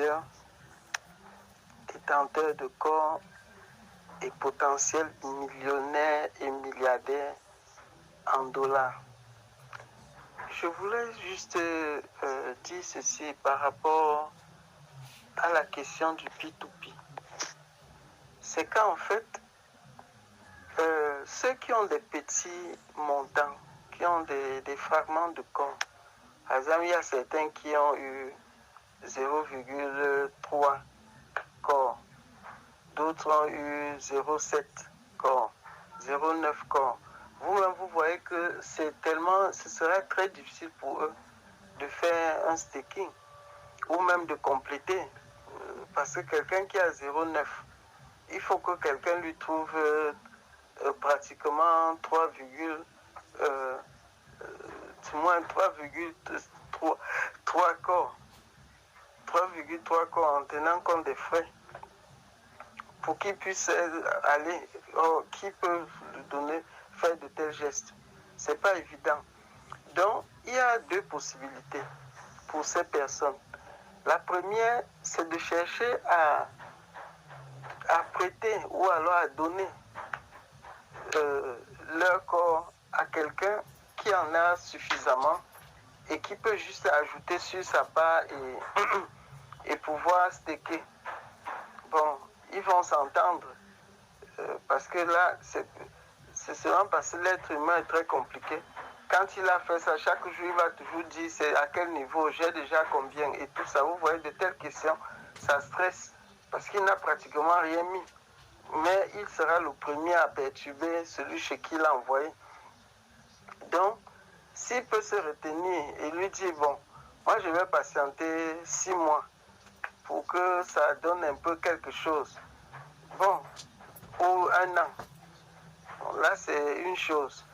valeur, détenteur de corps et potentiel millionnaire et milliardaire en dollars. Je voulais juste dire ceci par rapport à la question du P2P. C'est qu'en fait, ceux qui ont des petits montants, qui ont des fragments de corps, par exemple, il y a certains qui ont eu 0,3 corps, d'autres ont eu 0,7 corps, 0,9 corps. Vous-même, vous voyez que ce serait très difficile pour eux de faire un staking ou même de compléter. Parce que quelqu'un qui a 0,9, il faut que quelqu'un lui trouve pratiquement 3,3 corps. 3,3 corps en tenant compte des frais pour qu'ils puissent aller, qui peuvent donner, faire de tels gestes. C'est pas évident. Donc, il y a deux possibilités pour ces personnes. La première, c'est de chercher à prêter ou alors à donner leur corps à quelqu'un qui en a suffisamment et qui peut juste ajouter sur sa part et pouvoir staker. Bon, ils vont s'entendre parce que là, c'est seulement parce que l'être humain est très compliqué. Quand il a fait ça, chaque jour, il va toujours dire c'est à quel niveau, j'ai déjà combien et tout ça. Vous voyez, de telles questions, ça stresse parce qu'il n'a pratiquement rien mis. Mais il sera le premier à perturber celui chez qui il a envoyé. Donc, s'il peut se retenir et lui dire, bon, moi je vais patienter 6 mois pour que ça donne un peu quelque chose. Bon, pour 1 an. Bon, là, c'est une chose.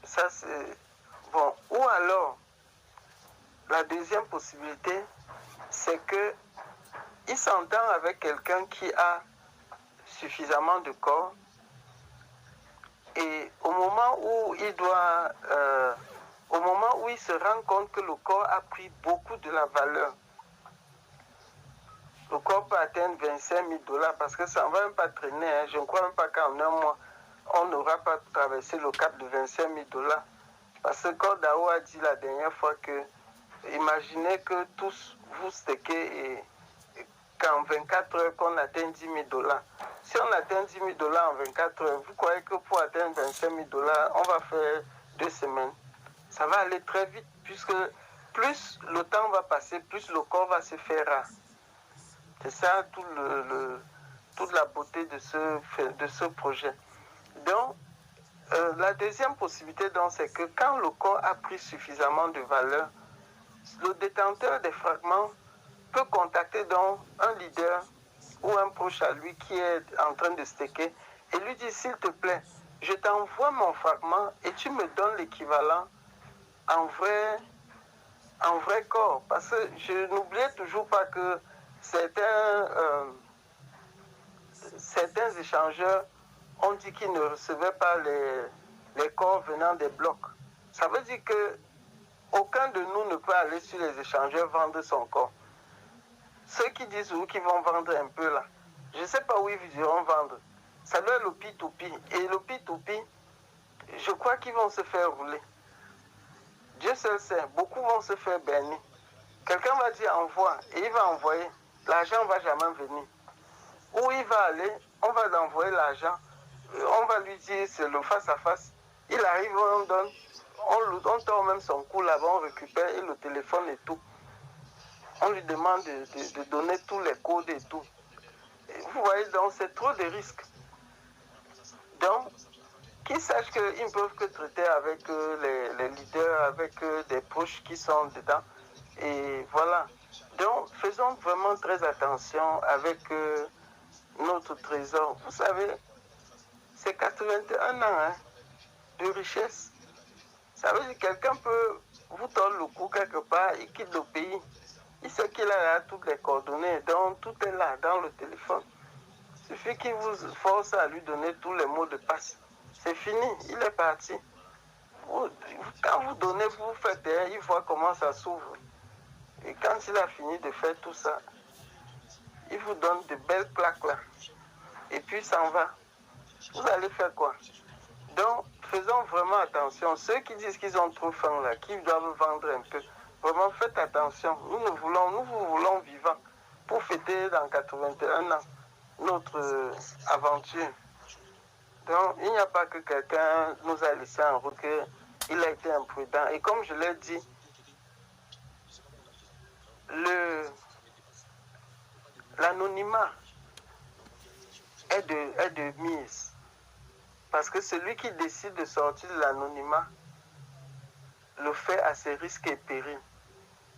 Ça, c'est... Bon, ou alors, la deuxième possibilité, c'est que il s'entend avec quelqu'un qui a suffisamment de corps et au moment où il se rend compte que le corps a pris beaucoup de la valeur, le corps peut atteindre 25 000 dollars parce que ça ne va même pas traîner. Hein. Je ne crois même pas qu'en 1 mois, on n'aura pas traversé le cap de 25 000 dollars. Parce que Cordao a dit la dernière fois que, imaginez que tous vous stakez et qu'en 24 heures qu'on atteint 10 000 dollars. Si on atteint 10 000 dollars en 24 heures, vous croyez que pour atteindre 25 000 dollars, on va faire 2 semaines. Ça va aller très vite puisque plus le temps va passer, plus le corps va se faire rare. C'est ça toute la beauté de ce projet. Donc, la deuxième possibilité, c'est que quand le corps a pris suffisamment de valeur, le détenteur des fragments peut contacter donc un leader ou un proche à lui qui est en train de staker et lui dire, s'il te plaît, je t'envoie mon fragment et tu me donnes l'équivalent en vrai corps. Parce que je n'oubliais toujours pas que certains échangeurs ont dit qu'ils ne recevaient pas les corps venant des blocs. Ça veut dire que aucun de nous ne peut aller sur les échangeurs vendre son corps. Ceux qui disent oui, qui vont vendre un peu là, je ne sais pas où ils iront vendre. Ça doit être le P2P. Et le P2P, je crois qu'ils vont se faire rouler. Dieu seul sait, beaucoup vont se faire bernir. Quelqu'un va dire envoie et il va envoyer. L'argent ne va jamais venir. Où il va aller, on va lui envoyer l'argent. On va lui dire c'est le face à face. Il arrive, on donne, on tord même son cou là-bas, on récupère et le téléphone et tout. On lui demande de donner tous les codes et tout. Et vous voyez, donc c'est trop de risques. Donc, qu'ils sachent qu'ils ne peuvent que traiter avec les leaders, avec des proches qui sont dedans. Et voilà. Donc, faisons vraiment très attention avec notre trésor. Vous savez, c'est 81 ans hein, de richesse. Ça veut dire que quelqu'un peut vous tordre le cou quelque part, il quitte le pays. Il sait qu'il a là toutes les coordonnées, donc tout est là dans le téléphone. Il suffit qu'il vous force à lui donner tous les mots de passe. C'est fini, il est parti. Quand vous donnez, vous faites, il voit comment ça s'ouvre. Et quand il a fini de faire tout ça, il vous donne de belles claques là. Et puis s'en va. Vous allez faire quoi? Donc, faisons vraiment attention. Ceux qui disent qu'ils ont trop faim là, qui doivent vendre un peu, vraiment faites attention. Nous vous voulons vivants pour fêter dans 81 ans notre aventure. Donc, il n'y a pas que quelqu'un nous a laissé en route, qu'il a été imprudent. Et comme je l'ai dit, l'anonymat est de mise. Parce que celui qui décide de sortir de l'anonymat le fait à ses risques et périls.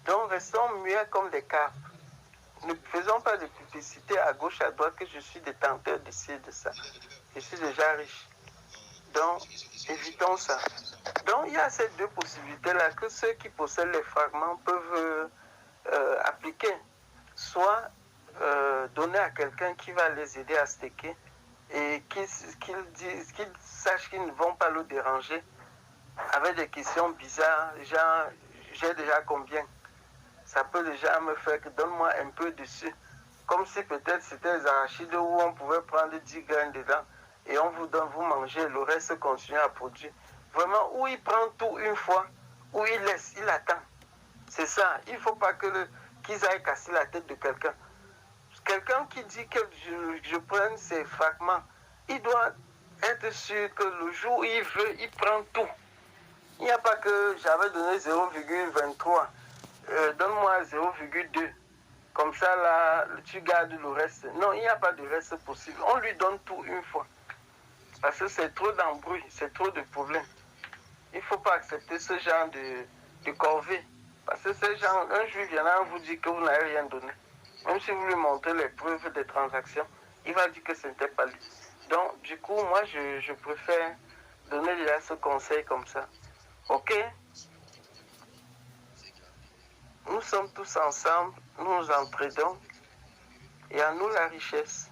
Donc, restons muets comme des carpes. Ne faisons pas de publicité à gauche, à droite, que je suis détenteur de ci et de ça. Je suis déjà riche. Donc, évitons ça. Donc, il y a ces deux possibilités-là que ceux qui possèdent les fragments peuvent appliquer. Soit donner à quelqu'un qui va les aider à stacker et qu'ils sachent qu'ils ne vont pas le déranger avec des questions bizarres, genre, j'ai déjà combien? Ça peut déjà me faire que donne-moi un peu dessus. Comme si peut-être c'était les arachides où on pouvait prendre 10 graines dedans et on vous donne, vous mangez, le reste continue à produire. Vraiment, où il prend tout une fois, où il laisse, il attend. C'est ça. Il ne faut pas qu'ils aillent casser la tête de quelqu'un. Quelqu'un qui dit que je prenne ces fragments, il doit être sûr que le jour où il veut, il prend tout. Il n'y a pas que j'avais donné 0,23. Donne-moi 0,2. Comme ça, là, tu gardes le reste. Non, il n'y a pas de reste possible. On lui donne tout une fois. Parce que c'est trop d'embrouille, c'est trop de problèmes. Il ne faut pas accepter ce genre de corvée. Parce que ce genre, un juif viendra vous dire que vous n'avez rien donné. Même si vous lui montrez les preuves des transactions, il va dire que ce n'était pas lui. Donc, du coup, moi, je préfère donner déjà ce conseil comme ça. Ok, nous sommes tous ensemble, nous nous entraidons et à nous la richesse.